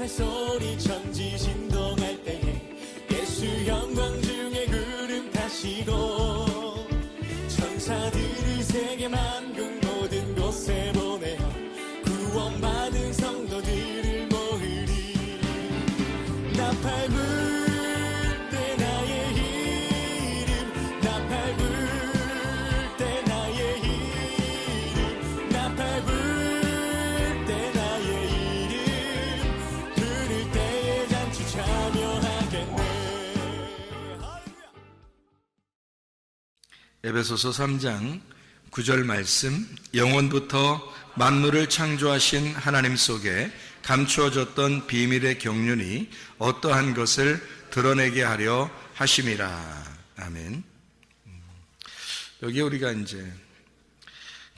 소리 천지 진동할 때에 예수 영광 중에 구름 타시고 천사들을 세계 만국 모든 곳에 보내어 구원받은 성도들을 모으리. 나팔 불 때 나의 이름, 나팔 불 때 나의 이름, 나팔 불 때 나의 이름 부를 때에 잔치 참여하겠네. 에베소서 3장 9절 말씀, 영원부터 만물을 창조하신 하나님 속에 감추어졌던 비밀의 경륜이 어떠한 것을 드러내게 하려 하심이라. 아멘. 여기 우리가 이제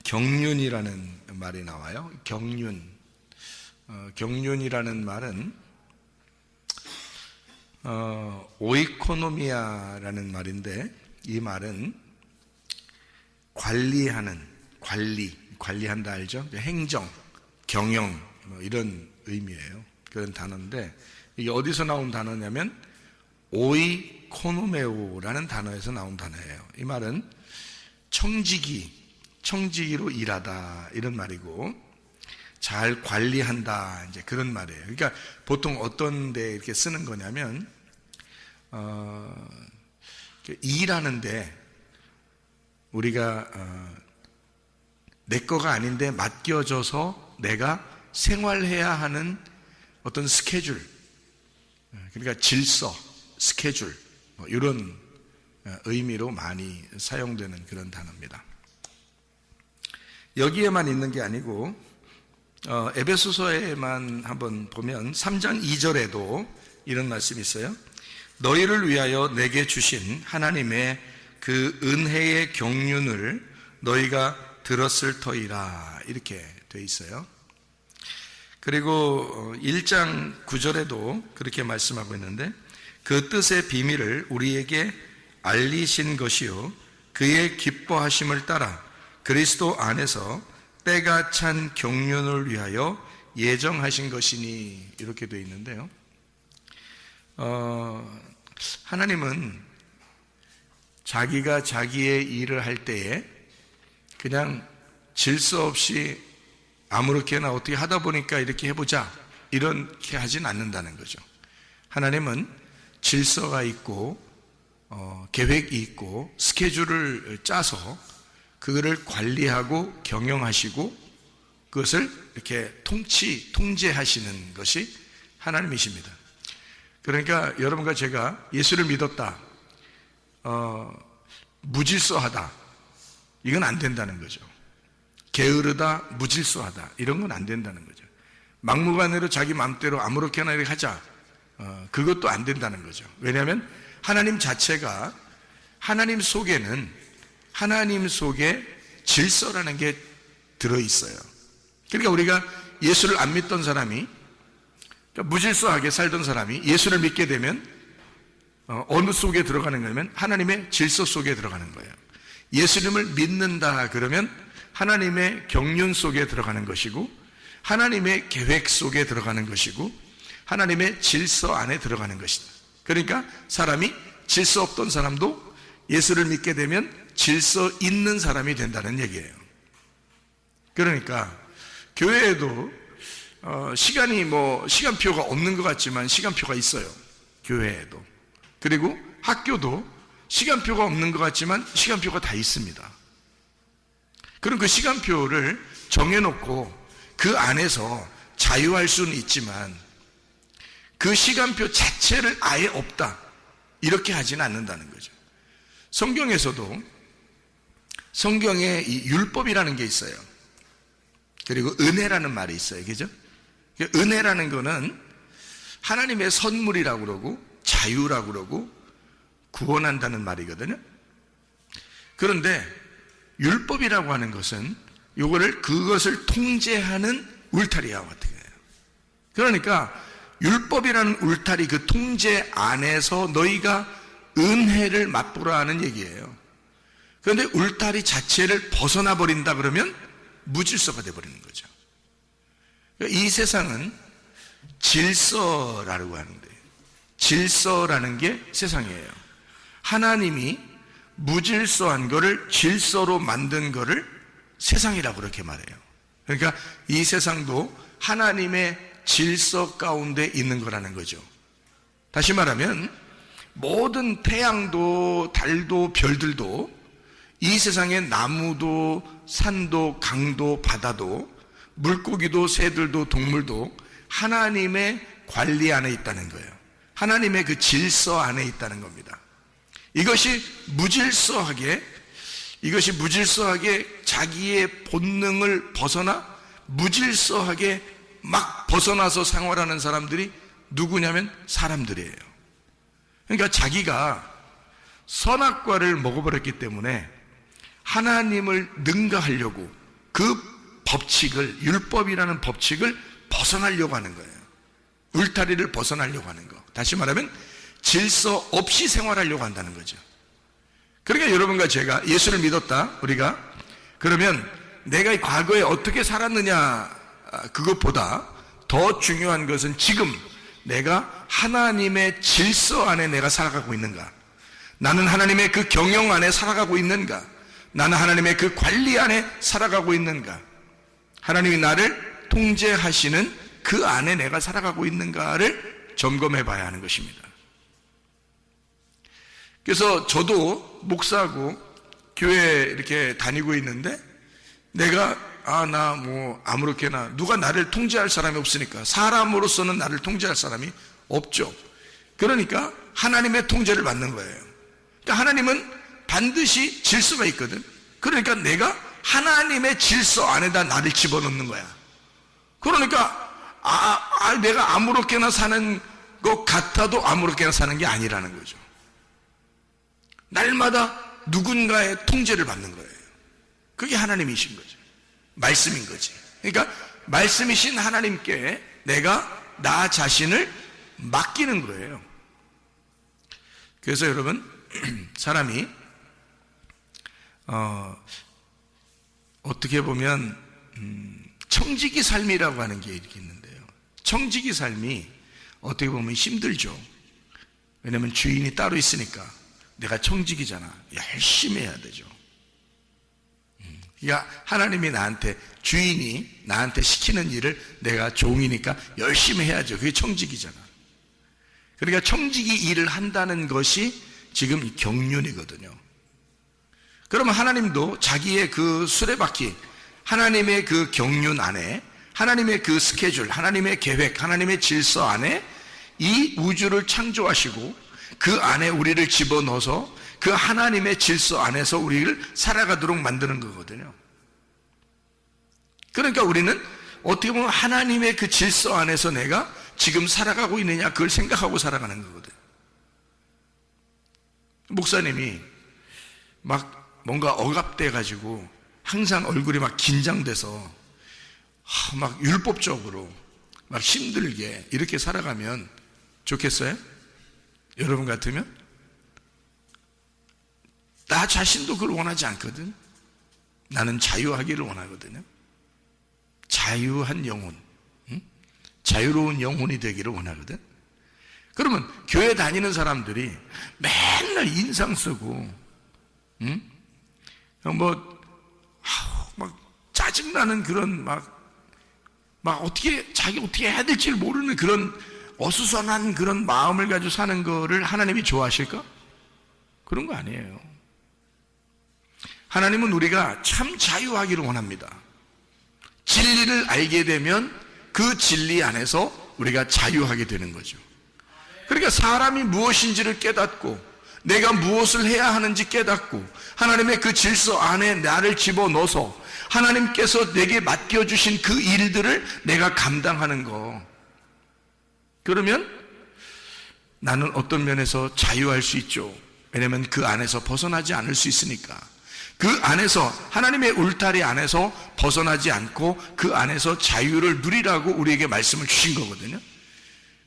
경륜이라는 말이 나와요. 경륜. 경륜이라는 말은 오이코노미아라는 말인데, 이 말은 관리한다 알죠? 행정, 경영 뭐 이런 의미예요. 그런 단어인데, 이게 어디서 나온 단어냐면 오이코노메오라는 단어에서 나온 단어예요. 이 말은 청지기로 일하다 이런 말이고, 잘 관리한다 이제 그런 말이에요. 그러니까 보통 어떤 데 이렇게 쓰는 거냐면 일하는데 우리가 내 거가 아닌데 맡겨져서 내가 생활해야 하는 어떤 스케줄, 그러니까 질서, 스케줄 뭐 이런 의미로 많이 사용되는 그런 단어입니다. 여기에만 있는 게 아니고 에베소서에만 한번 보면 3장 2절에도 이런 말씀이 있어요. 너희를 위하여 내게 주신 하나님의 그 은혜의 경륜을 너희가 들었을 터이라, 이렇게 돼 있어요. 그리고 1장 9절에도 그렇게 말씀하고 있는데, 그 뜻의 비밀을 우리에게 알리신 것이요 그의 기뻐하심을 따라 그리스도 안에서 때가 찬 경륜을 위하여 예정하신 것이니, 이렇게 되어 있는데요. 하나님은 자기가 자기의 일을 할 때에 그냥 질서 없이 아무렇게나 어떻게 하다 보니까 이렇게 해보자 이렇게 하진 않는다는 거죠. 하나님은 질서가 있고 계획이 있고 스케줄을 짜서 그거를 관리하고 경영하시고 그것을 이렇게 통제하시는 것이 하나님이십니다. 그러니까 여러분과 제가 예수를 믿었다, 무질서하다, 이건 안 된다는 거죠. 게으르다, 무질서하다, 이런 건 안 된다는 거죠. 막무가내로 자기 마음대로 아무렇게나 이렇게 하자, 그것도 안 된다는 거죠. 왜냐하면 하나님 자체가, 하나님 속에는 하나님 속에 질서라는 게 들어있어요. 그러니까 우리가 예수를 안 믿던 사람이, 그러니까 무질서하게 살던 사람이 예수를 믿게 되면 어느 속에 들어가는 거냐면 하나님의 질서 속에 들어가는 거예요. 예수님을 믿는다 그러면 하나님의 경륜 속에 들어가는 것이고, 하나님의 계획 속에 들어가는 것이고, 하나님의 질서 안에 들어가는 것이다. 그러니까 사람이 질서 없던 사람도 예수를 믿게 되면 질서 있는 사람이 된다는 얘기예요. 그러니까 교회에도 시간표가 없는 것 같지만 시간표가 있어요. 교회에도. 그리고 학교도 시간표가 없는 것 같지만 시간표가 다 있습니다. 그럼 그 시간표를 정해놓고 그 안에서 자유할 수는 있지만 그 시간표 자체를 아예 없다, 이렇게 하지는 않는다는 거죠. 성경에서도 성경에 이 율법이라는 게 있어요. 그리고 은혜라는 말이 있어요. 그죠? 은혜라는 거는 하나님의 선물이라고 그러고 자유라고 그러고 구원한다는 말이거든요. 그런데 율법이라고 하는 것은 그것을 통제하는 울타리와 같은 거예요. 그러니까 율법이라는 울타리, 그 통제 안에서 너희가 은혜를 맛보라 하는 얘기예요. 그런데 울타리 자체를 벗어나 버린다 그러면 무질서가 되어버리는 거죠. 이 세상은 질서라고 하는데, 질서라는 게 세상이에요. 하나님이 무질서한 거를 질서로 만든 거를 세상이라고 그렇게 말해요. 그러니까 이 세상도 하나님의 질서 가운데 있는 거라는 거죠. 다시 말하면 모든 태양도 달도 별들도 이 세상의 나무도 산도 강도 바다도 물고기도 새들도 동물도 하나님의 관리 안에 있다는 거예요. 하나님의 그 질서 안에 있다는 겁니다. 이것이 무질서하게 자기의 본능을 벗어나 무질서하게 막 벗어나서 생활하는 사람들이 누구냐면 사람들이에요. 그러니까 자기가 선악과를 먹어버렸기 때문에 하나님을 능가하려고 그 법칙을, 율법이라는 법칙을 벗어나려고 하는 거예요. 울타리를 벗어나려고 하는 거. 다시 말하면 질서 없이 생활하려고 한다는 거죠. 그러니까 여러분과 제가 예수를 믿었다, 우리가. 그러면 내가 과거에 어떻게 살았느냐, 그것보다 더 중요한 것은 지금 내가 하나님의 질서 안에 내가 살아가고 있는가? 나는 하나님의 그 경영 안에 살아가고 있는가? 나는 하나님의 그 관리 안에 살아가고 있는가? 하나님이 나를 통제하시는 그 안에 내가 살아가고 있는가를 점검해 봐야 하는 것입니다. 그래서 저도 목사하고 교회 이렇게 다니고 있는데 내가 나 뭐 아무렇게나 누가 나를 통제할 사람이 없으니까, 사람으로서는 나를 통제할 사람이 없죠. 그러니까 하나님의 통제를 받는 거예요. 그러니까 하나님은 반드시 질서가 있거든. 그러니까 내가 하나님의 질서 안에다 나를 집어넣는 거야. 그러니까 내가 아무렇게나 사는 것 같아도 아무렇게나 사는 게 아니라는 거죠. 날마다 누군가의 통제를 받는 거예요. 그게 하나님이신 거죠. 말씀인 거지. 그러니까 말씀이신 하나님께 내가 나 자신을 맡기는 거예요. 그래서 여러분, 사람이 어떻게 보면 청지기 삶이라고 하는 게 이렇게 있는데요. 청지기 삶이 어떻게 보면 힘들죠. 왜냐하면 주인이 따로 있으니까. 내가 청지기잖아. 열심히 해야 되죠. 그러니까 하나님이 주인이 나한테 시키는 일을 내가 종이니까 열심히 해야죠. 그게 청지기잖아. 그러니까 청지기 일을 한다는 것이 지금 경륜이거든요. 그러면 하나님도 자기의 그 수레바퀴, 하나님의 그 경륜 안에, 하나님의 그 스케줄, 하나님의 계획, 하나님의 질서 안에 이 우주를 창조하시고 그 안에 우리를 집어넣어서 그 하나님의 질서 안에서 우리를 살아가도록 만드는 거거든요. 그러니까 우리는 어떻게 보면 하나님의 그 질서 안에서 내가 지금 살아가고 있느냐, 그걸 생각하고 살아가는 거거든요. 목사님이 막 뭔가 억압돼 가지고 항상 얼굴이 막 긴장돼서 막 율법적으로 막 힘들게 이렇게 살아가면 좋겠어요? 여러분 같으면? 나 자신도 그걸 원하지 않거든. 나는 자유하기를 원하거든요. 자유한 영혼, 자유로운 영혼이 되기를 원하거든. 그러면 교회 다니는 사람들이 맨날 인상 쓰고 막 짜증나는 그런 자기 어떻게 해야 될지 모르는 그런 어수선한 그런 마음을 가지고 사는 거를 하나님이 좋아하실까? 그런 거 아니에요. 하나님은 우리가 참 자유하기를 원합니다. 진리를 알게 되면 그 진리 안에서 우리가 자유하게 되는 거죠. 그러니까 사람이 무엇인지를 깨닫고 내가 무엇을 해야 하는지 깨닫고 하나님의 그 질서 안에 나를 집어넣어서 하나님께서 내게 맡겨주신 그 일들을 내가 감당하는 거. 그러면 나는 어떤 면에서 자유할 수 있죠. 왜냐하면 그 안에서 벗어나지 않을 수 있으니까. 그 안에서 하나님의 울타리 안에서 벗어나지 않고 그 안에서 자유를 누리라고 우리에게 말씀을 주신 거거든요.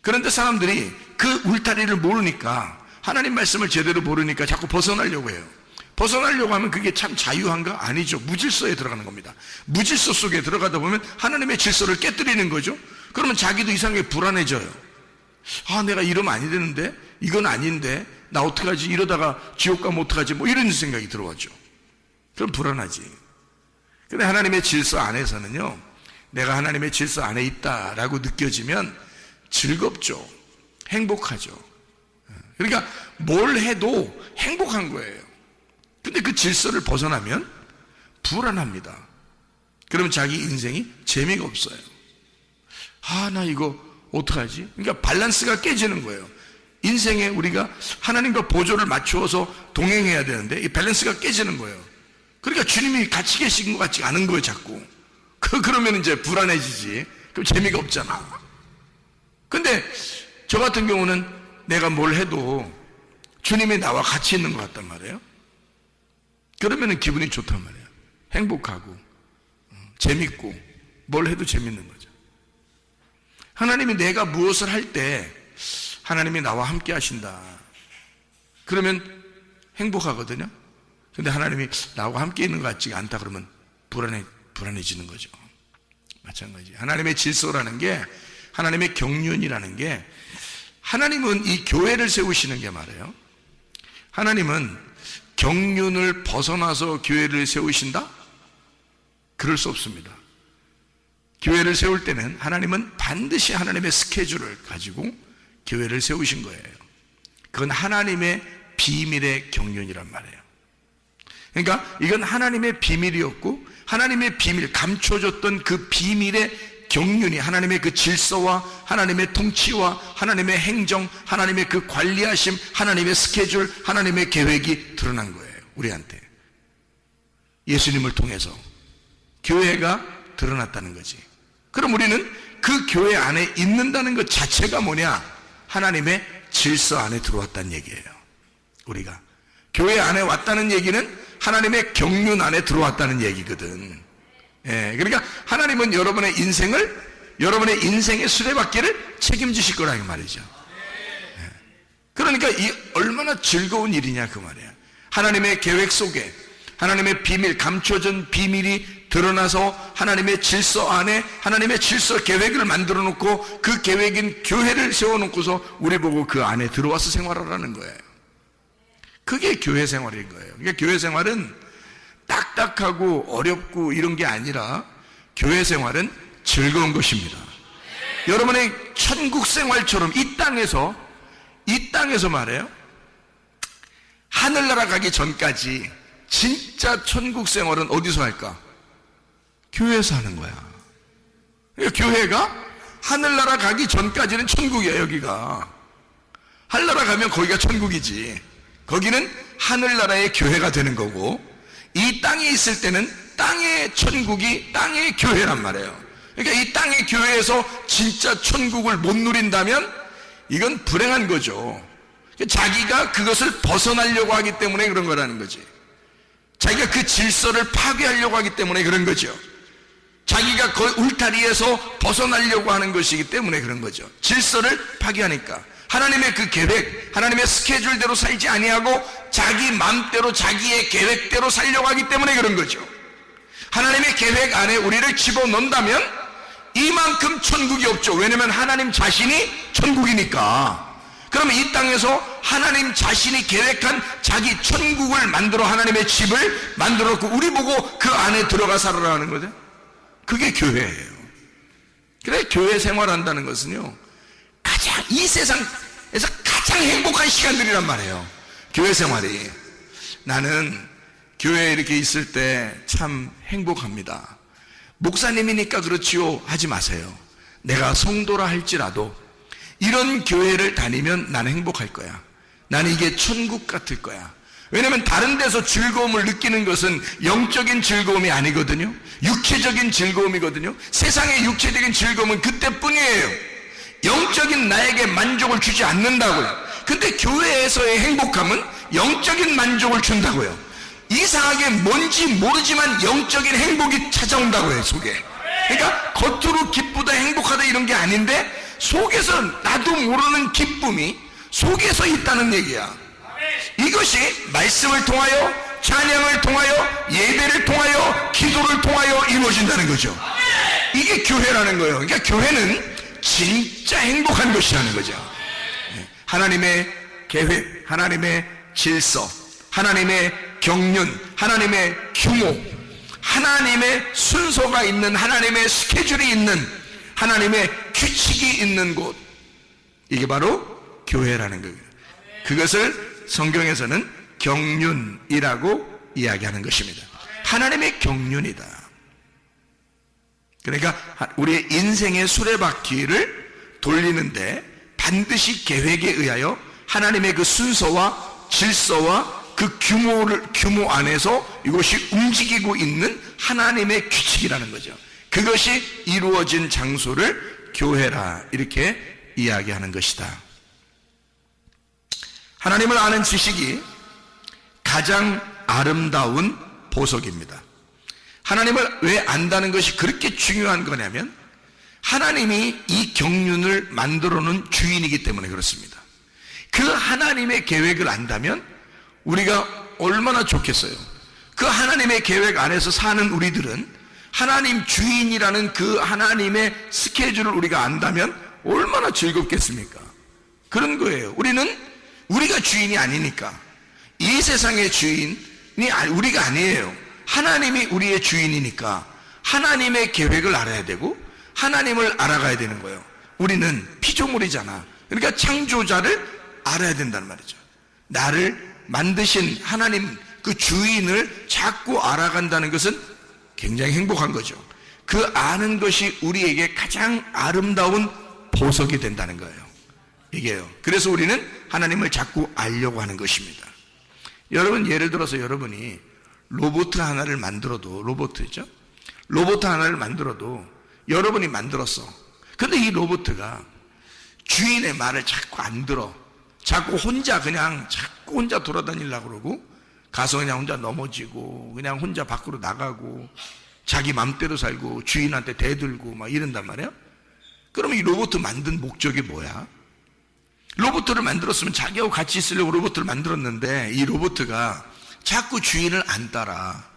그런데 사람들이 그 울타리를 모르니까, 하나님 말씀을 제대로 모르니까 자꾸 벗어나려고 해요. 벗어나려고 하면 그게 참 자유한가? 아니죠. 무질서에 들어가는 겁니다. 무질서 속에 들어가다 보면 하나님의 질서를 깨뜨리는 거죠. 그러면 자기도 이상하게 불안해져요. 아, 내가 이러면 아니 되는데, 이건 아닌데, 나 어떡하지? 이러다가 지옥 가면 어떡하지? 뭐 이런 생각이 들어왔죠. 그럼 불안하지. 근데 하나님의 질서 안에서는요, 내가 하나님의 질서 안에 있다라고 느껴지면 즐겁죠. 행복하죠. 그러니까 뭘 해도 행복한 거예요. 근데 그 질서를 벗어나면 불안합니다. 그러면 자기 인생이 재미가 없어요. 아, 나 이거 어떡하지? 그러니까 밸런스가 깨지는 거예요. 인생에 우리가 하나님과 보조를 맞추어서 동행해야 되는데 이 밸런스가 깨지는 거예요. 그러니까 주님이 같이 계신 것 같지 않은 거예요, 자꾸. 그러면 이제 불안해지지. 그럼 재미가 없잖아. 근데 저 같은 경우는 내가 뭘 해도 주님이 나와 같이 있는 것 같단 말이에요. 그러면 기분이 좋단 말이에요. 행복하고 재밌고 뭘 해도 재밌는 거죠. 하나님이 내가 무엇을 할 때 하나님이 나와 함께 하신다. 그러면 행복하거든요. 근데 하나님이 나와 함께 있는 것 같지가 않다 그러면 불안해지는 거죠. 마찬가지. 하나님의 질서라는 게, 하나님의 경륜이라는 게, 하나님은 이 교회를 세우시는 게 말이에요. 하나님은 경륜을 벗어나서 교회를 세우신다? 그럴 수 없습니다. 교회를 세울 때는 하나님은 반드시 하나님의 스케줄을 가지고 교회를 세우신 거예요. 그건 하나님의 비밀의 경륜이란 말이에요. 그러니까 이건 하나님의 비밀이었고, 하나님의 비밀, 감춰졌던 그 비밀의 경륜이 하나님의 그 질서와 하나님의 통치와 하나님의 행정, 하나님의 그 관리하심, 하나님의 스케줄, 하나님의 계획이 드러난 거예요. 우리한테. 예수님을 통해서 교회가 드러났다는 거지. 그럼 우리는 그 교회 안에 있는다는 것 자체가 뭐냐? 하나님의 질서 안에 들어왔다는 얘기예요. 우리가 교회 안에 왔다는 얘기는 하나님의 경륜 안에 들어왔다는 얘기거든. 예, 그러니까 하나님은 여러분의 인생의 수레바퀴를 책임지실 거라 이 말이죠. 예. 그러니까 이 얼마나 즐거운 일이냐 그 말이에요. 하나님의 계획 속에 하나님의 비밀, 감춰진 비밀이 드러나서 하나님의 질서 안에 하나님의 질서 계획을 만들어 놓고 그 계획인 교회를 세워놓고서 우리 보고 그 안에 들어와서 생활하라는 거예요. 그게 교회 생활인 거예요. 그러니까 교회 생활은 딱딱하고 어렵고 이런 게 아니라 교회 생활은 즐거운 것입니다. 여러분의 천국 생활처럼 이 땅에서 말해요. 하늘나라 가기 전까지 진짜 천국 생활은 어디서 할까? 교회에서 하는 거야. 그러니까 교회가 하늘나라 가기 전까지는 천국이야. 여기가 하늘나라 가면 거기가 천국이지. 거기는 하늘나라의 교회가 되는 거고, 이 땅에 있을 때는 땅의 천국이 땅의 교회란 말이에요. 그러니까 이 땅의 교회에서 진짜 천국을 못 누린다면 이건 불행한 거죠. 자기가 그것을 벗어나려고 하기 때문에 그런 거라는 거지. 자기가 그 질서를 파괴하려고 하기 때문에 그런 거죠. 자기가 그 울타리에서 벗어나려고 하는 것이기 때문에 그런 거죠. 질서를 파괴하니까. 하나님의 그 계획, 하나님의 스케줄대로 살지 아니하고 자기 마음대로 자기의 계획대로 살려고 하기 때문에 그런 거죠. 하나님의 계획 안에 우리를 집어넣는다면 이만큼 천국이 없죠. 왜냐하면 하나님 자신이 천국이니까. 그러면 이 땅에서 하나님 자신이 계획한 자기 천국을 만들어 하나님의 집을 만들어 놓고 우리 보고 그 안에 들어가 살아라는 거죠. 그게 교회예요. 그래, 교회 생활한다는 것은요, 가장 이 세상에서 가장 행복한 시간들이란 말이에요. 교회 생활이. 나는 교회에 이렇게 있을 때 참 행복합니다. 목사님이니까 그렇지요 하지 마세요. 내가 성도라 할지라도 이런 교회를 다니면 나는 행복할 거야. 나는 이게 천국 같을 거야. 왜냐하면 다른 데서 즐거움을 느끼는 것은 영적인 즐거움이 아니거든요. 육체적인 즐거움이거든요. 세상의 육체적인 즐거움은 그때뿐이에요. 영적인 나에게 만족을 주지 않는다고요. 근데 교회에서의 행복함은 영적인 만족을 준다고요. 이상하게 뭔지 모르지만 영적인 행복이 찾아온다고요, 속에. 그러니까 겉으로 기쁘다 행복하다 이런 게 아닌데 속에서 나도 모르는 기쁨이 속에서 있다는 얘기야. 이것이 말씀을 통하여, 찬양을 통하여, 예배를 통하여, 기도를 통하여 이루어진다는 거죠. 이게 교회라는 거예요. 그러니까 교회는 진짜 행복한 것이라는 거죠. 하나님의 계획, 하나님의 질서, 하나님의 경륜, 하나님의 규모, 하나님의 순서가 있는, 하나님의 스케줄이 있는, 하나님의 규칙이 있는 곳, 이게 바로 교회라는 거예요. 그것을 성경에서는 경륜이라고 이야기하는 것입니다. 하나님의 경륜이다. 그러니까 우리의 인생의 수레바퀴를 돌리는데 반드시 계획에 의하여 하나님의 그 순서와 질서와 그 규모 안에서 이것이 움직이고 있는 하나님의 규칙이라는 거죠. 그것이 이루어진 장소를 교회라 이렇게 이야기하는 것이다. 하나님을 아는 지식이 가장 아름다운 보석입니다. 하나님을 왜 안다는 것이 그렇게 중요한 거냐면 하나님이 이 경륜을 만들어 놓은 주인이기 때문에 그렇습니다. 그 하나님의 계획을 안다면 우리가 얼마나 좋겠어요. 그 하나님의 계획 안에서 사는 우리들은 하나님 주인이라는 그 하나님의 스케줄을 우리가 안다면 얼마나 즐겁겠습니까? 그런 거예요. 우리가 주인이 아니니까. 이 세상의 주인이 우리가 아니에요. 하나님이 우리의 주인이니까 하나님의 계획을 알아야 되고 하나님을 알아가야 되는 거예요. 우리는 피조물이잖아. 그러니까 창조자를 알아야 된다는 말이죠. 나를 만드신 하나님 그 주인을 자꾸 알아간다는 것은 굉장히 행복한 거죠. 그 아는 것이 우리에게 가장 아름다운 보석이 된다는 거예요. 이게요. 그래서 우리는 하나님을 자꾸 알려고 하는 것입니다. 여러분, 예를 들어서 여러분이 로봇 하나를 만들어도, 로봇 하나를 만들어도 여러분이 만들었어. 근데 이 로봇가 주인의 말을 자꾸 안 들어. 자꾸 혼자 돌아다니려고 그러고 가서 그냥 혼자 넘어지고 그냥 혼자 밖으로 나가고 자기 맘대로 살고 주인한테 대들고 막 이런단 말이야. 그러면 이 로봇 만든 목적이 뭐야? 로봇을 만들었으면 자기하고 같이 있으려고 로봇을 만들었는데 이 로봇가 자꾸 주인을 안 따라.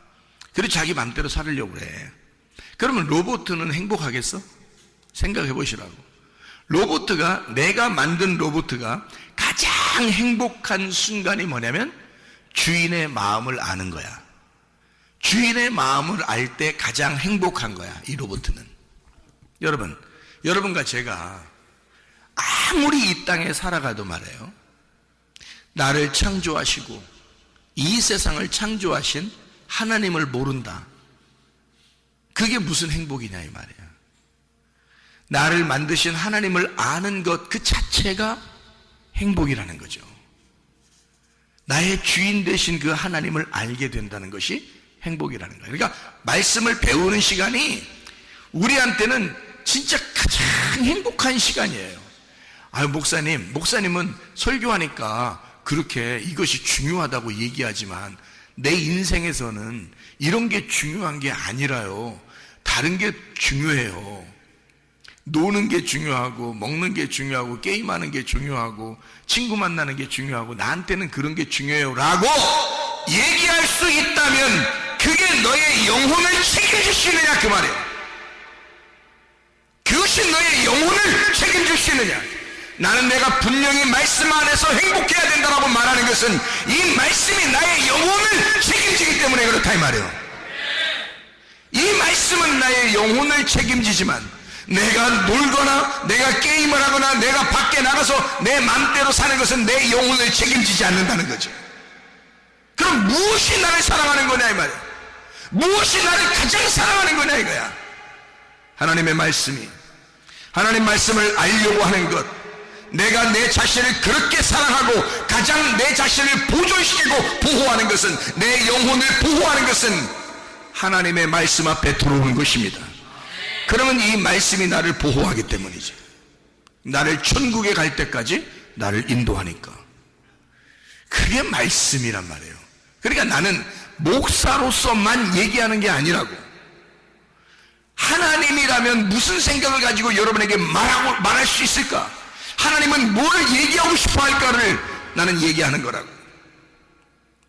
그래서 자기 맘대로 살으려고 그래. 그러면 로봇은 행복하겠어? 생각해 보시라고. 내가 만든 로봇가 가장 행복한 순간이 뭐냐면 주인의 마음을 아는 거야. 주인의 마음을 알 때 가장 행복한 거야, 이 로봇은. 여러분과 제가 아무리 이 땅에 살아가도 말이에요. 나를 창조하시고 이 세상을 창조하신 하나님을 모른다. 그게 무슨 행복이냐 이 말이야. 나를 만드신 하나님을 아는 것 그 자체가 행복이라는 거죠. 나의 주인 되신 그 하나님을 알게 된다는 것이 행복이라는 거예요. 그러니까 말씀을 배우는 시간이 우리한테는 진짜 가장 행복한 시간이에요. 목사님은 설교하니까 그렇게 이것이 중요하다고 얘기하지만 내 인생에서는 이런 게 중요한 게 아니라요. 다른 게 중요해요. 노는 게 중요하고 먹는 게 중요하고 게임하는 게 중요하고 친구 만나는 게 중요하고 나한테는 그런 게 중요해요 라고 얘기할 수 있다면 그게 너의 영혼을 책임질 수 있느냐 그 말이에요. 그것이 너의 영혼을 책임질 수 있느냐. 나는 내가 분명히 말씀 안에서 행복해야 된다라고 말하는 것은 이 말씀이 나의 영혼을 책임지기 때문에 그렇다 이 말이에요. 이 말씀은 나의 영혼을 책임지지만 내가 놀거나 내가 게임을 하거나 내가 밖에 나가서 내 맘대로 사는 것은 내 영혼을 책임지지 않는다는 거죠. 그럼 무엇이 나를 사랑하는 거냐 이 말이야. 무엇이 나를 가장 사랑하는 거냐 이거야. 하나님의 말씀이, 하나님 말씀을 알려고 하는 것, 내가 내 자신을 그렇게 사랑하고 가장 내 자신을 보존시키고 보호하는 것은, 내 영혼을 보호하는 것은 하나님의 말씀 앞에 들어오는 것입니다. 그러면 이 말씀이 나를 보호하기 때문이죠. 나를 천국에 갈 때까지 나를 인도하니까. 그게 말씀이란 말이에요. 그러니까 나는 목사로서만 얘기하는 게 아니라고. 하나님이라면 무슨 생각을 가지고 여러분에게 말할 수 있을까? 하나님은 뭘 얘기하고 싶어 할까를 나는 얘기하는 거라고.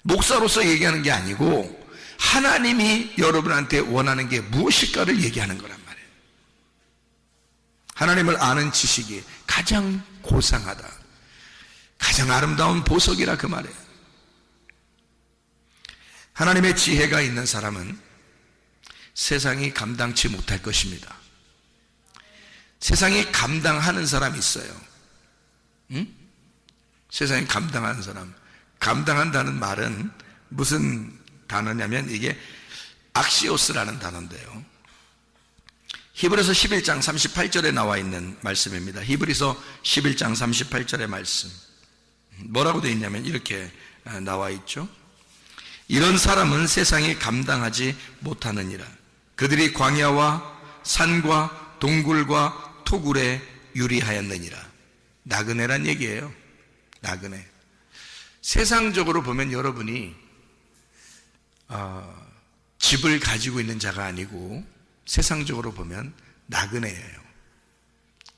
목사로서 얘기하는 게 아니고 하나님이 여러분한테 원하는 게 무엇일까를 얘기하는 거란 말이에요. 하나님을 아는 지식이 가장 고상하다, 가장 아름다운 보석이라 그 말이에요. 하나님의 지혜가 있는 사람은 세상이 감당치 못할 것입니다. 세상이 감당하는 사람이 있어요. 응? 세상이 감당하는 사람. 감당한다는 말은 무슨 단어냐면 이게 악시오스라는 단어인데요. 히브리서 11장 38절에 나와 있는 말씀입니다. 히브리서 11장 38절의 말씀. 뭐라고 되어 있냐면 이렇게 나와 있죠. 이런 사람은 세상이 감당하지 못하느니라. 그들이 광야와 산과 동굴과 토굴에 유리하였느니라. 나그네란 얘기예요. 나그네. 세상적으로 보면 여러분이 집을 가지고 있는 자가 아니고 세상적으로 보면 나그네예요.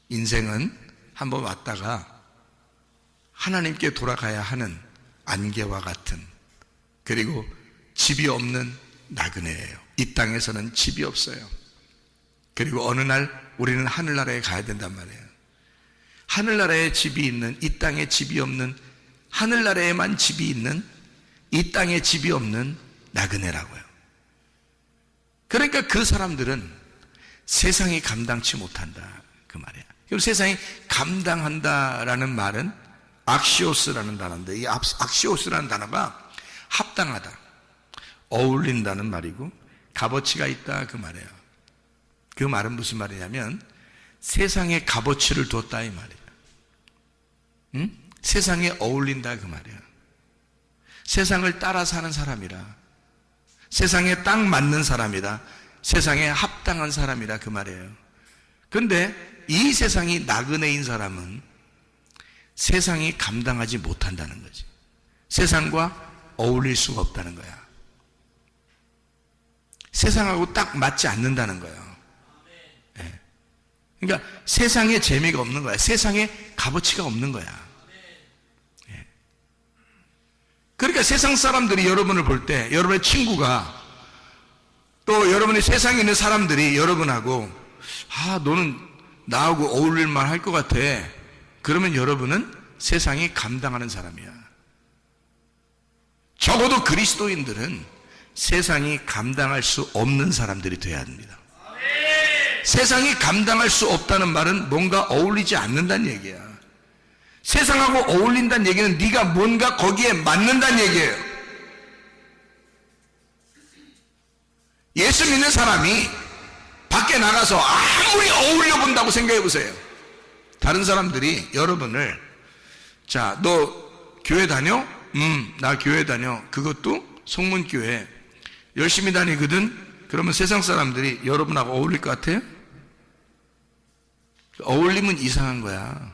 인생은 한번 왔다가 하나님께 돌아가야 하는 안개와 같은, 그리고 집이 없는 나그네예요. 이 땅에서는 집이 없어요. 그리고 어느 날 우리는 하늘나라에 가야 된단 말이에요. 하늘나라에 집이 있는, 이 땅에 집이 없는, 하늘나라에만 집이 있는, 이 땅에 집이 없는 나그네라고요. 그러니까 그 사람들은 세상이 감당치 못한다 그 말이에요. 그럼 세상이 감당한다라는 말은 악시오스라는 단어인데, 이 악시오스라는 단어가 합당하다, 어울린다는 말이고 값어치가 있다 그 말이에요. 그 말은 무슨 말이냐면 세상에 값어치를 뒀다 이 말이에요. 응? 세상에 어울린다 그 말이에요. 세상을 따라 사는 사람이라, 세상에 딱 맞는 사람이다, 세상에 합당한 사람이라 그 말이에요. 그런데 이 세상이 나그네인 사람은 세상이 감당하지 못한다는 거지. 세상과 어울릴 수가 없다는 거야. 세상하고 딱 맞지 않는다는 거예요. 네. 그러니까 세상에 재미가 없는 거야. 세상에 값어치가 없는 거야. 네. 그러니까 세상 사람들이 여러분을 볼 때, 여러분의 친구가, 또 여러분의 세상에 있는 사람들이 여러분하고 너는 나하고 어울릴 만 할 것 같아, 그러면 여러분은 세상이 감당하는 사람이야. 적어도 그리스도인들은 세상이 감당할 수 없는 사람들이 돼야 합니다. 세상이 감당할 수 없다는 말은 뭔가 어울리지 않는다는 얘기야. 세상하고 어울린다는 얘기는 네가 뭔가 거기에 맞는다는 얘기예요. 예수 믿는 사람이 밖에 나가서 아무리 어울려 본다고 생각해 보세요. 다른 사람들이 여러분을, 자, 너 교회 다녀? 나 교회 다녀. 그것도 송문교회 열심히 다니거든. 그러면 세상 사람들이 여러분하고 어울릴 것 같아요? 어울리면 이상한 거야.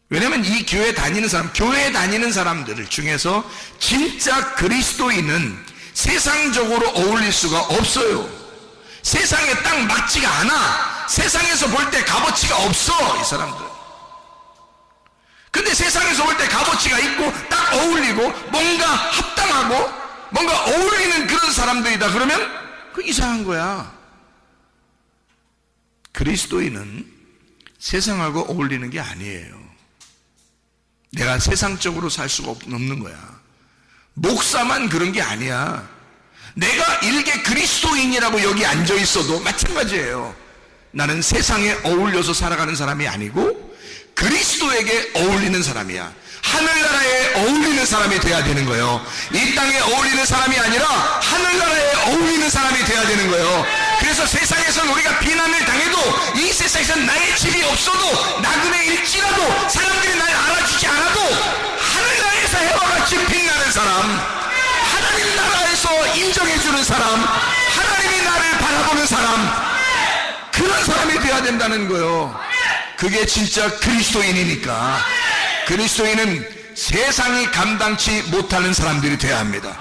왜냐면 이 교회 다니는 사람, 교회 다니는 사람들 중에서 진짜 그리스도인은 세상적으로 어울릴 수가 없어요. 세상에 딱 맞지가 않아. 세상에서 볼 때 값어치가 없어, 이 사람들. 근데 세상에서 볼 때 값어치가 있고 딱 어울리고 뭔가 합당하고 뭔가 어울리는 그런 사람들이다 그러면 그 이상한 거야. 그리스도인은 세상하고 어울리는 게 아니에요. 내가 세상적으로 살 수가 없는 거야. 목사만 그런 게 아니야. 내가 일개 그리스도인이라고 여기 앉아 있어도 마찬가지예요. 나는 세상에 어울려서 살아가는 사람이 아니고 그리스도에게 어울리는 사람이야. 하늘나라에 어울리는 사람이 돼야 되는 거예요. 이 땅에 어울리는 사람이 아니라 하늘나라에 어울리는 사람이 돼야 되는 거예요. 그래서 세상에서 우리가 비난을 당해도, 이 세상에서 나의 집이 없어도, 나그네일지라도, 사람들이 날 알아주지 않아도 하늘나라에서 해와 같이 빛나는 사람, 하나님 나라에서 인정해주는 사람, 하나님이 나를 바라보는 사람, 그런 사람이 돼야 된다는 거예요. 그게 진짜 그리스도인이니까. 그리스도인은 세상이 감당치 못하는 사람들이 돼야 합니다.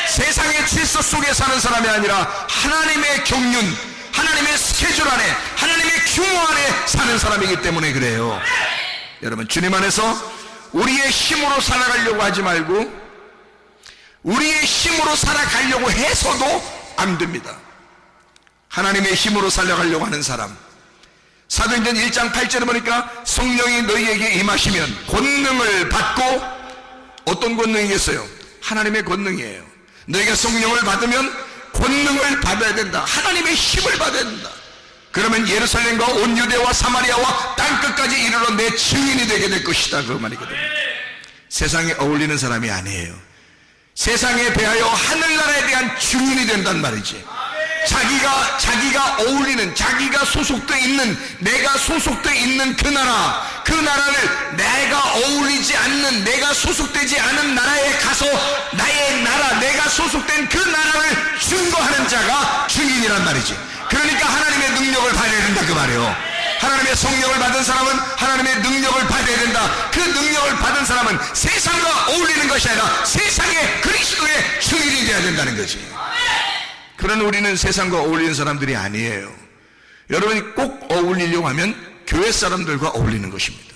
세상의 질서 속에 사는 사람이 아니라 하나님의 경륜, 하나님의 스케줄 안에, 하나님의 규모 안에 사는 사람이기 때문에 그래요. 여러분, 주님 안에서 우리의 힘으로 살아가려고 하지 말고 우리의 힘으로 살아가려고 해서도 안 됩니다. 하나님의 힘으로 살아가려고 하는 사람, 사도행전 1장 8절에 보니까 성령이 너희에게 임하시면 권능을 받고, 어떤 권능이겠어요? 하나님의 권능이에요. 너희가 성령을 받으면 권능을 받아야 된다. 하나님의 힘을 받아야 된다. 그러면 예루살렘과 온 유대와 사마리아와 땅끝까지 이르러 내 증인이 되게 될 것이다, 그 말이거든요. 세상에 어울리는 사람이 아니에요. 세상에 대하여 하늘나라에 대한 증인이 된단 말이지. 자기가 어울리는, 자기가 소속되어 있는, 내가 소속되어 있는 그 나라를 내가 어울리지 않는, 내가 소속되지 않은 나라에 가서 나의 나라, 내가 소속된 그 나라를 증거하는 자가 증인이란 말이지. 그러니까 하나님의 능력을 받아야 된다, 그 말이에요. 하나님의 성령을 받은 사람은 하나님의 능력을 받아야 된다. 그 능력을 받은 사람은 세상과 어울리는 것이 아니라 세상의 그리스도의 증인이 되어야 된다는 거지. 그러나 우리는 세상과 어울리는 사람들이 아니에요. 여러분이 꼭 어울리려고 하면 교회 사람들과 어울리는 것입니다.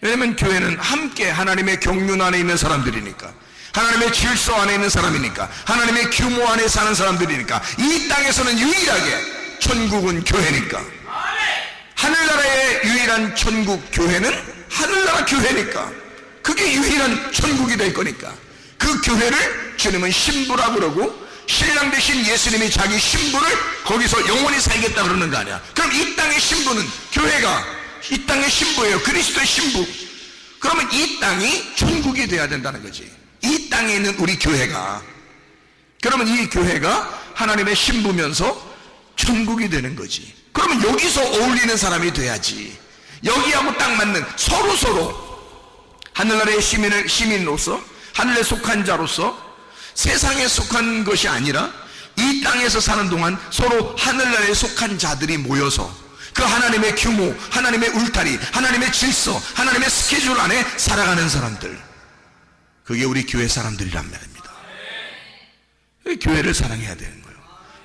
왜냐하면 교회는 함께 하나님의 경륜 안에 있는 사람들이니까, 하나님의 질서 안에 있는 사람이니까, 하나님의 규모 안에 사는 사람들이니까, 이 땅에서는 유일하게 천국은 교회니까, 하늘나라의 유일한 천국 교회는 하늘나라 교회니까, 그게 유일한 천국이 될 거니까, 그 교회를 주님은 신부라고 그러고, 신랑 되신 예수님이 자기 신부를 거기서 영원히 살겠다 그러는 거 아니야. 그럼 이 땅의 신부는, 교회가 이 땅의 신부예요. 그리스도의 신부. 그러면 이 땅이 천국이 돼야 된다는 거지. 이 땅에 있는 우리 교회가, 그러면 이 교회가 하나님의 신부면서 천국이 되는 거지. 그러면 여기서 어울리는 사람이 돼야지. 여기하고 딱 맞는, 서로 하늘나라의 시민으로서, 하늘에 속한 자로서, 세상에 속한 것이 아니라 이 땅에서 사는 동안 서로 하늘나라에 속한 자들이 모여서 그 하나님의 규모, 하나님의 울타리, 하나님의 질서, 하나님의 스케줄 안에 살아가는 사람들, 그게 우리 교회 사람들이란 말입니다. 교회를 사랑해야 되는 거예요.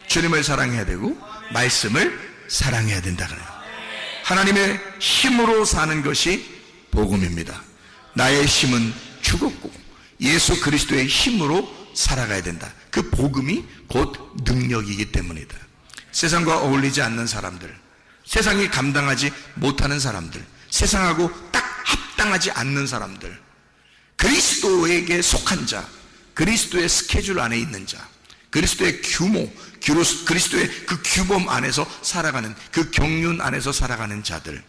주님을 사랑해야 되고 말씀을 사랑해야 된다 그래요. 하나님의 힘으로 사는 것이 복음입니다. 나의 힘은 죽었고 예수 그리스도의 힘으로 살아가야 된다. 그 복음이 곧 능력이기 때문이다. 세상과 어울리지 않는 사람들, 세상이 감당하지 못하는 사람들, 세상하고 딱 합당하지 않는 사람들, 그리스도에게 속한 자, 그리스도의 스케줄 안에 있는 자, 그리스도의 규모, 그리스도의 그 규범 안에서 살아가는, 그 경륜 안에서 살아가는 자들,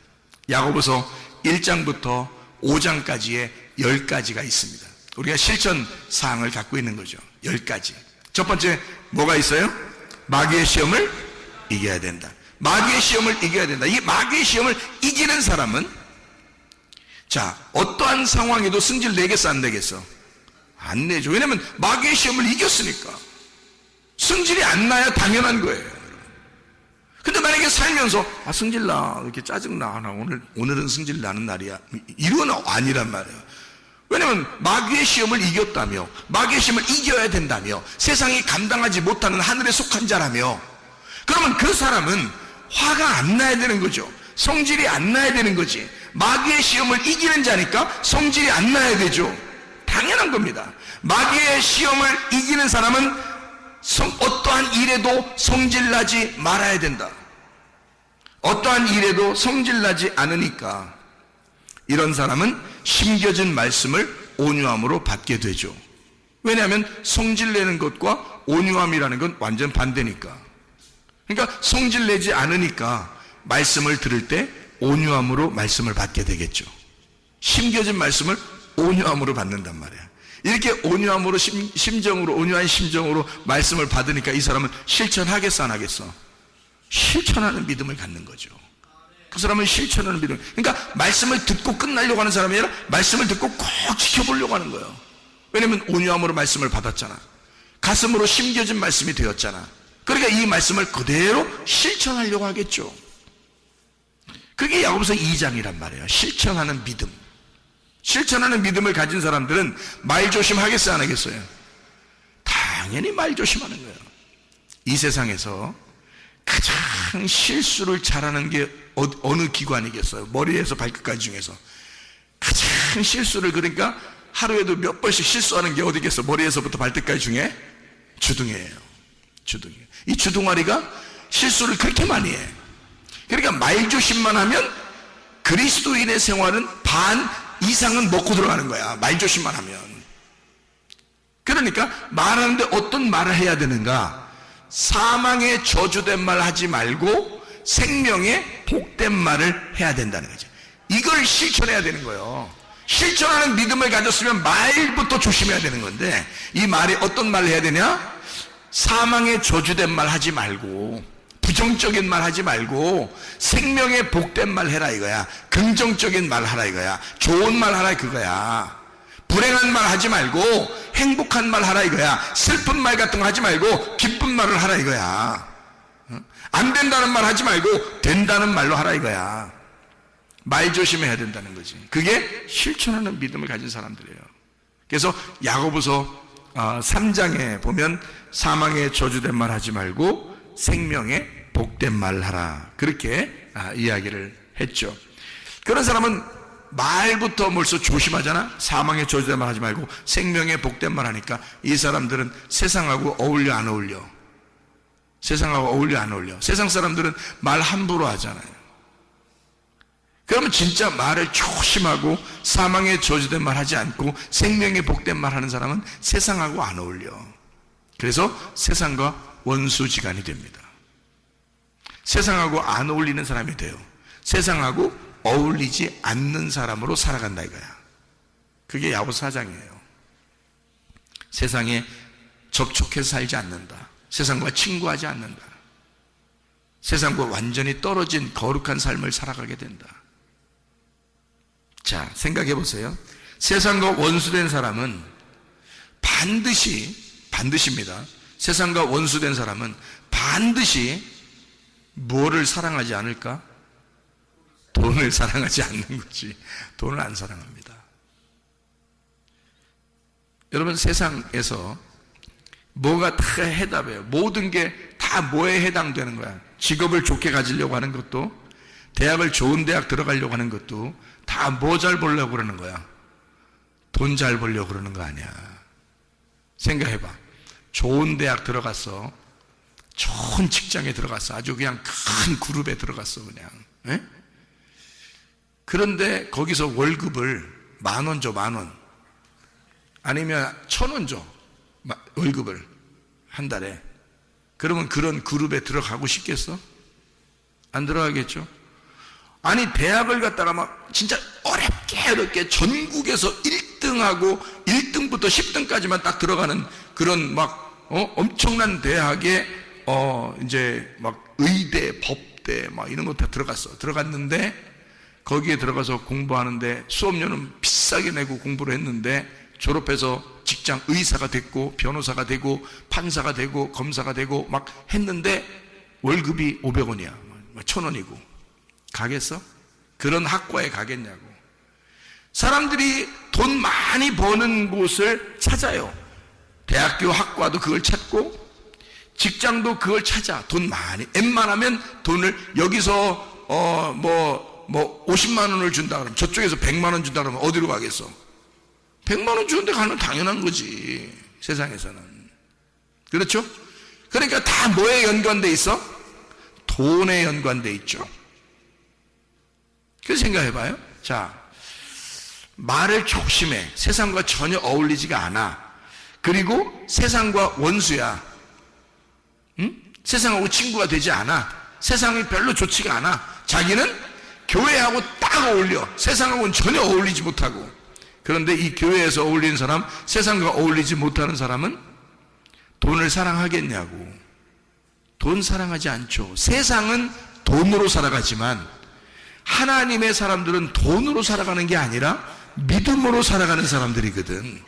야고보서 1장부터 5장까지의 10가지가 있습니다. 우리가 실천 사항을 갖고 있는 거죠. 10가지. 첫 번째 뭐가 있어요? 마귀의 시험을 이겨야 된다. 마귀의 시험을 이겨야 된다. 이 마귀의 시험을 이기는 사람은, 자, 어떠한 상황에도 승질 내겠어 안 내겠어? 안 내죠. 왜냐면 마귀의 시험을 이겼으니까. 승질이 안 나야 당연한 거예요. 근데 만약에 살면서 승질나, 이렇게 짜증나, 오늘은 승질 나는 날이야, 이건 아니란 말이에요. 왜냐면 마귀의 시험을 이겼다며, 마귀의 시험을 이겨야 된다며, 세상이 감당하지 못하는 하늘에 속한 자라며, 그러면 그 사람은 화가 안 나야 되는 거죠. 성질이 안 나야 되는 거지. 마귀의 시험을 이기는 자니까 성질이 안 나야 되죠. 당연한 겁니다. 마귀의 시험을 이기는 사람은 어떠한 일에도 성질나지 말아야 된다. 어떠한 일에도 성질나지 않으니까 이런 사람은 심겨진 말씀을 온유함으로 받게 되죠. 왜냐하면 성질내는 것과 온유함이라는 건 완전 반대니까. 그러니까 성질내지 않으니까 말씀을 들을 때 온유함으로 말씀을 받게 되겠죠. 심겨진 말씀을 온유함으로 받는단 말이야. 이렇게 온유함으로, 심정으로, 온유한 심정으로 말씀을 받으니까 이 사람은 실천하겠어 안 하겠어? 실천하는 믿음을 갖는 거죠. 그 사람은 실천하는 믿음. 그러니까 말씀을 듣고 끝나려고 하는 사람이 아니라 말씀을 듣고 꼭 지켜보려고 하는 거예요. 왜냐면 온유함으로 말씀을 받았잖아. 가슴으로 심겨진 말씀이 되었잖아. 그러니까 이 말씀을 그대로 실천하려고 하겠죠. 그게 야고보서 2장이란 말이에요. 실천하는 믿음. 실천하는 믿음을 가진 사람들은 말 조심하겠어요 안 하겠어요? 당연히 말 조심하는 거예요. 이 세상에서 가장 실수를 잘하는 게 어느 기관이겠어요? 머리에서 발끝까지 중에서 가장 실수를, 그러니까 하루에도 몇 번씩 실수하는 게 어디겠어? 머리에서부터 발끝까지 중에 주둥이에요. 주둥이. 이 주둥아리가 실수를 그렇게 많이 해. 그러니까 그러면 말조심만 하면 그리스도인의 생활은 반 이상은 먹고 들어가는 거야. 말조심만 하면. 그러니까 말하는데 어떤 말을 해야 되는가? 사망의 저주된 말 하지 말고 생명의 복된 말을 해야 된다는 거죠. 이걸 실천해야 되는 거예요. 실천하는 믿음을 가졌으면 말부터 조심해야 되는 건데, 이 말이 어떤 말을 해야 되냐? 사망의 저주된 말 하지 말고, 부정적인 말 하지 말고 생명의 복된 말 해라 이거야. 긍정적인 말 하라 이거야. 좋은 말 하라 그거야. 불행한 말 하지 말고 행복한 말 하라 이거야. 슬픈 말 같은 거 하지 말고 기쁜 말을 하라 이거야. 안 된다는 말 하지 말고 된다는 말로 하라 이거야. 말 조심해야 된다는 거지. 그게 실천하는 믿음을 가진 사람들이에요. 그래서 야고보서 3장에 보면 사망의 저주된 말 하지 말고 생명의 복된 말을 하라, 그렇게 이야기를 했죠. 그런 사람은 말부터 벌써 조심하잖아. 사망의 저주된 말 하지 말고 생명의 복된 말 하니까 이 사람들은 세상하고 어울려 안 어울려? 세상하고 어울려 안 어울려? 세상 사람들은 말 함부로 하잖아요. 그러면 진짜 말을 조심하고 사망의 저주된 말 하지 않고 생명의 복된 말 하는 사람은 세상하고 안 어울려. 그래서 세상과 원수지간이 됩니다. 세상하고 안 어울리는 사람이 돼요. 세상하고 어울리지 않는 사람으로 살아간다 이거야. 그게 야고보서 4장이에요. 세상에 접촉해서 살지 않는다. 세상과 친구하지 않는다. 세상과 완전히 떨어진 거룩한 삶을 살아가게 된다. 자, 생각해 보세요. 세상과 원수된 사람은 반드시입니다. 세상과 원수된 사람은 반드시 뭐를 사랑하지 않을까? 돈을 사랑하지 않는 거지. 돈을 안 사랑합니다. 여러분, 세상에서 뭐가 다 해답이에요. 모든 게 다 뭐에 해당되는 거야. 직업을 좋게 가지려고 하는 것도, 대학을 좋은 대학 들어가려고 하는 것도 다 뭐 잘 보려고 그러는 거야? 돈 잘 벌려고 그러는 거 아니야. 생각해봐. 좋은 대학 들어갔어. 좋은 직장에 들어갔어. 아주 그냥 큰 그룹에 들어갔어 그냥. 에? 그런데 거기서 월급을 10,000원 줘. 10,000원. 아니면 1,000원 줘. 월급을 한 달에. 그러면 그런 그룹에 들어가고 싶겠어? 안 들어가겠죠? 아니, 대학을 갔다가 막 진짜 어렵게 전국에서 1등하고 1등부터 10등까지만 딱 들어가는 그런 막 엄청난 대학에 이제 막 의대, 법대 막 이런 거 다 들어갔는데 거기에 들어가서 공부하는데 수업료는 비싸게 내고 공부를 했는데 졸업해서 직장 의사가 됐고 변호사가 되고 판사가 되고 검사가 되고 막 했는데 월급이 500원이야. 1,000원이고. 가겠어? 그런 학과에 가겠냐고. 사람들이 돈 많이 버는 곳을 찾아요. 대학교 학과도 그걸 찾고 직장도 그걸 찾아. 돈 많이, 웬만하면 돈을 여기서 50만 원을 준다 그러면 저쪽에서 100만 원 준다 그러면 어디로 가겠어? 100만 원 주는데 가는 당연한 거지, 세상에서는. 그렇죠? 그러니까 다 뭐에 연관돼 있어? 돈에 연관돼 있죠. 그래서 생각해봐요. 자, 말을 조심해. 세상과 전혀 어울리지가 않아. 그리고 세상과 원수야. 응? 세상하고 친구가 되지 않아. 세상이 별로 좋지가 않아. 자기는 교회하고 딱 어울려. 세상하고는 전혀 어울리지 못하고. 그런데 이 교회에서 어울리는 사람, 세상과 어울리지 못하는 사람은 돈을 사랑하겠냐고. 돈 사랑하지 않죠. 세상은 돈으로 살아가지만 하나님의 사람들은 돈으로 살아가는 게 아니라 믿음으로 살아가는 사람들이거든.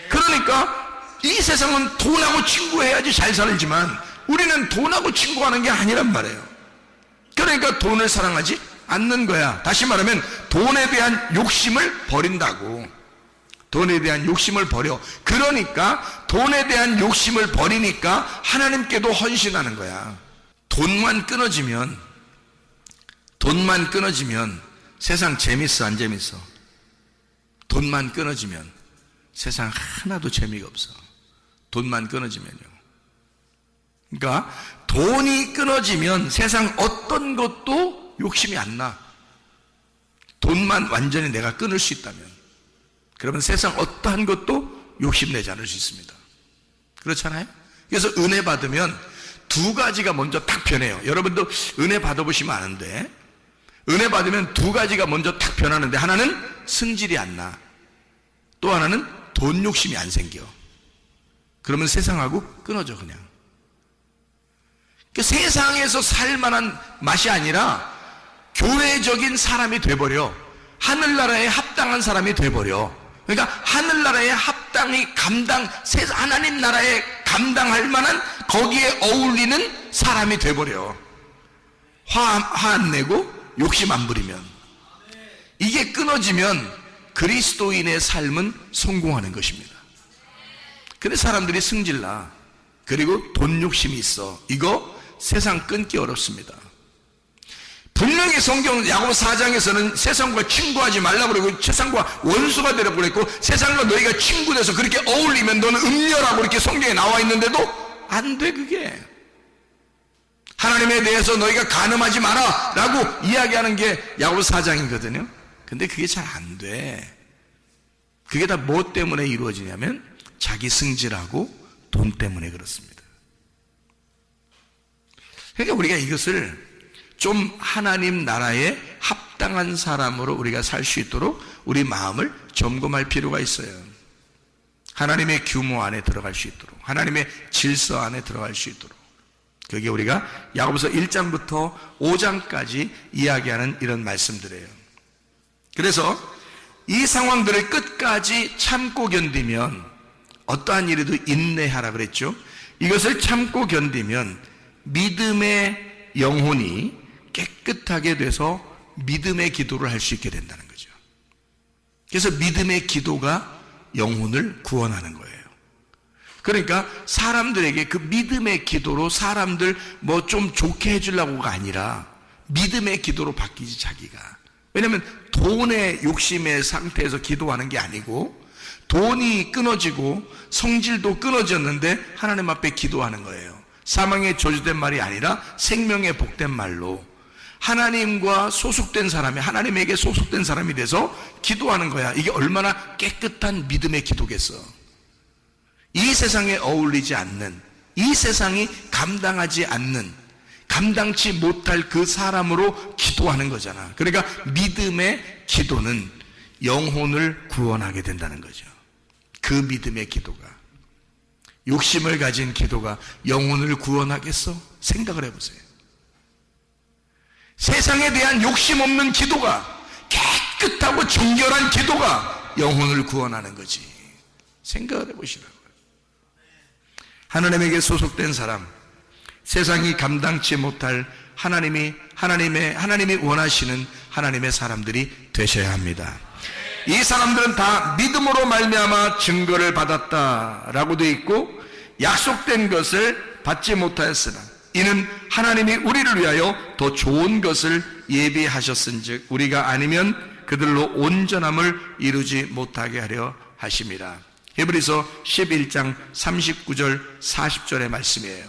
그러니까 이 세상은 돈하고 친구해야지 잘 살지만 우리는 돈하고 친구하는 게 아니란 말이에요. 그러니까 돈을 사랑하지 않는 거야. 다시 말하면 돈에 대한 욕심을 버린다고. 돈에 대한 욕심을 버려. 그러니까 돈에 대한 욕심을 버리니까 하나님께도 헌신하는 거야. 돈만 끊어지면 세상 재밌어 안 재밌어? 돈만 끊어지면 세상 하나도 재미가 없어. 돈만 끊어지면요. 그러니까 돈이 끊어지면 세상 어떤 것도 욕심이 안 나. 돈만 완전히 내가 끊을 수 있다면, 그러면 세상 어떠한 것도 욕심내지 않을 수 있습니다. 그렇잖아요? 그래서 은혜 받으면 두 가지가 먼저 딱 변해요. 여러분도 은혜 받아보시면 아는데, 은혜 받으면 두 가지가 먼저 딱 변하는데, 하나는 승질이 안 나. 또 하나는 돈 욕심이 안 생겨. 그러면 세상하고 끊어져 그냥. 세상에서 살 만한 맛이 아니라 교회적인 사람이 돼버려. 하늘나라에 합당한 사람이 돼버려. 그러니까 하늘나라에 합당히 하나님 나라에 감당할 만한, 거기에 어울리는 사람이 돼버려. 화 안 내고 욕심 안 부리면. 이게 끊어지면 그리스도인의 삶은 성공하는 것입니다. 근데 사람들이 승질나. 그리고 돈 욕심이 있어. 이거 세상 끊기 어렵습니다. 분명히 성경 야고보 4장에서는 세상과 친구하지 말라고 그러고 세상과 원수가 되라고 그랬고, 세상과 너희가 친구돼서 그렇게 어울리면 너는 음녀라고 이렇게 성경에 나와 있는데도 안 돼. 그게 하나님에 대해서 너희가 간음하지 마라 라고 이야기하는 게 야고보 4장이거든요 근데 그게 잘 안 돼. 그게 다 뭐 때문에 이루어지냐면 자기 승질하고 돈 때문에 그렇습니다. 그러니까 우리가 이것을 좀 하나님 나라에 합당한 사람으로 우리가 살 수 있도록 우리 마음을 점검할 필요가 있어요. 하나님의 규모 안에 들어갈 수 있도록, 하나님의 질서 안에 들어갈 수 있도록. 그게 우리가 야고보서 1장부터 5장까지 이야기하는 이런 말씀들이에요. 그래서 이 상황들을 끝까지 참고 견디면, 어떠한 일에도 인내하라 그랬죠. 이것을 참고 견디면 믿음의 영혼이 깨끗하게 돼서 믿음의 기도를 할 수 있게 된다는 거죠. 그래서 믿음의 기도가 영혼을 구원하는 거예요. 그러니까 사람들에게 그 믿음의 기도로 사람들 뭐 좀 좋게 해주려고가 아니라 믿음의 기도로 바뀌지, 자기가. 왜냐하면 돈의 욕심의 상태에서 기도하는 게 아니고, 돈이 끊어지고 성질도 끊어졌는데 하나님 앞에 기도하는 거예요. 사망의 저주된 말이 아니라 생명의 복된 말로 하나님과 소속된 사람이, 하나님에게 소속된 사람이 돼서 기도하는 거야. 이게 얼마나 깨끗한 믿음의 기도겠어. 이 세상에 어울리지 않는, 이 세상이 감당하지 않는, 감당치 못할 그 사람으로 기도하는 거잖아. 그러니까 믿음의 기도는 영혼을 구원하게 된다는 거죠. 그 믿음의 기도가, 욕심을 가진 기도가 영혼을 구원하겠어? 생각을 해보세요. 세상에 대한 욕심 없는 기도가, 깨끗하고 정결한 기도가 영혼을 구원하는 거지. 생각을 해보시라고요. 하나님에게 소속된 사람, 세상이 감당치 못할 하나님이 원하시는 하나님의 사람들이 되셔야 합니다. 이 사람들은 다 믿음으로 말미암아 증거를 받았다라고 되어 있고, 약속된 것을 받지 못하였으나 이는 하나님이 우리를 위하여 더 좋은 것을 예비하셨은즉 우리가 아니면 그들로 온전함을 이루지 못하게 하려 하심이라. 히브리서 11장 39절 40절의 말씀이에요.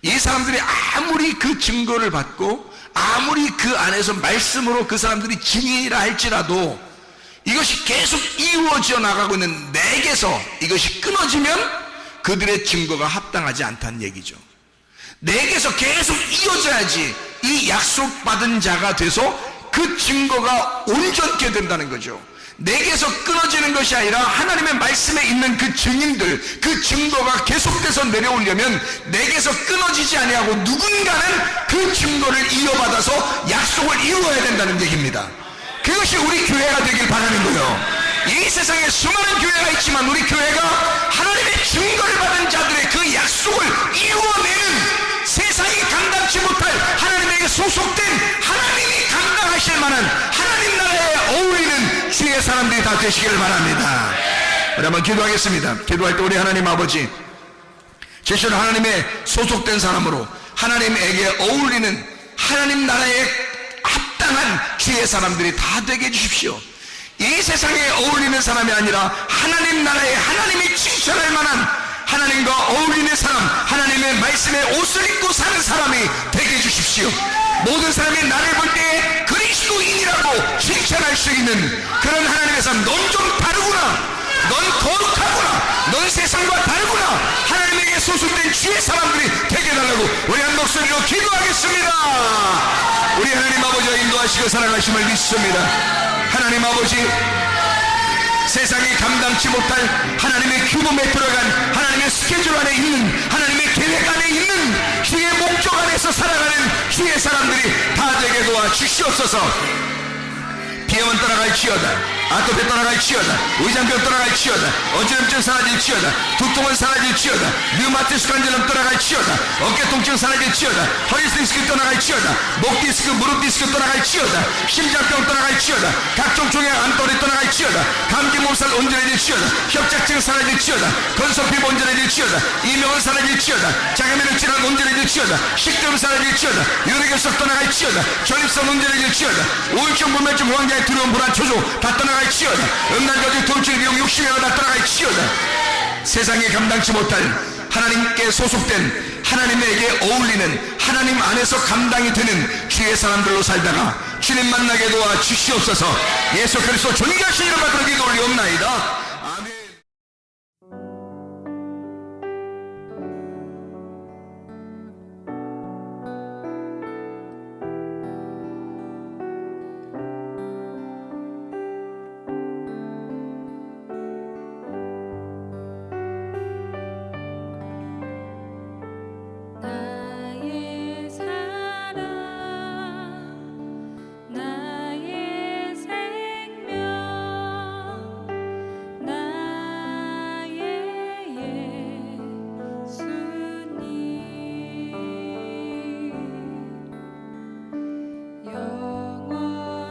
이 사람들이 아무리 그 증거를 받고 아무리 그 안에서 말씀으로 그 사람들이 증인이라 할지라도 이것이 계속 이루어져 나가고 있는 내게서 이것이 끊어지면 그들의 증거가 합당하지 않다는 얘기죠. 내게서 계속 이어져야지 이 약속받은 자가 돼서 그 증거가 온전케 된다는 거죠. 내게서 끊어지는 것이 아니라 하나님의 말씀에 있는 그 증인들, 그 증거가 계속돼서 내려오려면 내게서 끊어지지 아니하고 누군가는 그 증거를 이어받아서 약속을 이루어야 된다는 얘기입니다. 그것이 우리 교회가 되길 바라는 거예요. 이 세상에 수많은 교회가 있지만 우리 교회가 하나님의 증거를 받은 자들의 그 약속을 이루어내는, 세상이 감당치 못할 하나님에게 소속된, 하나님이 감당하실 만한 하나님 나라에 어울리는 주의 사람들이 다 되시기를 바랍니다. 우리 한번 기도하겠습니다. 기도할 때 우리 하나님 아버지, 제시는 하나님의 소속된 사람으로 하나님에게 어울리는 하나님 나라에 합당한 주의 사람들이 다 되게 해주십시오. 이 세상에 어울리는 사람이 아니라 하나님 나라에 하나님이 칭찬할 만한, 하나님과 어울리는 사람, 하나님의 말씀에 옷을 입고 사는 사람이 되게 해주십시오. 모든 사람이 나를 볼 때 수 있는 그런 하나님의 삶. 넌 좀 다르구나, 넌 거룩하구나, 넌 세상과 다르구나, 하나님에게 소속된 주의 사람들이 되게 해달라고 우리 한 목소리로 기도하겠습니다. 우리 하나님 아버지가 인도하시고 사랑하심을 믿습니다. 하나님 아버지, 세상이 감당치 못할 하나님의 규범에 들어간 하나님의 스케줄 안에 있는 하나님의 계획 안에 있는 주의 목적 안에서 살아가는 주의 사람들이 다 되게 도와 주시옵소서. 비염은 떠나갈지어다, 아토피 떠나갈지어다, 의장병 떠나갈지어다, 어지럼증 사라질지어다, 두통은 사라질지어다, 류마티스 관절염 떠나갈지어다, 어깨 통증 사라질지어다, 허리 디스크 떠나갈지어다, 목 디스크, 무릎 디스크 떠나갈지어다, 심장병 떠나갈지어다, 각종 종양 암돌이 떠나갈지어다, 감기 몸살 온전해질지어다, 협착증 사라질지어다, 건소피 온전해질지어다, 이명은 사라질지어다, 장애면역 질환 온전해질지어다, 식도염 사라질지어다, 유리결석 떠나갈지어다, 전립선 온전해질지어다, 우울증, 불면증, 공황장애, 두려움, 불안, 초조 다 떠나갈지어다, 음란저주, 통증, 미용, 욕심이 다 떠나갈지어다. 세상에 감당치 못할 하나님께 소속된 하나님에게 어울리는 하나님 안에서 감당이 되는 주의 사람들로 살다가 주님 만나게 도와 주시옵소서. 예수 그리스도 존귀하신 이름 받들어 기도 올리옵나이다. 아멘. 나의 사랑, 나의 생명, 나의 예수님, 영원토록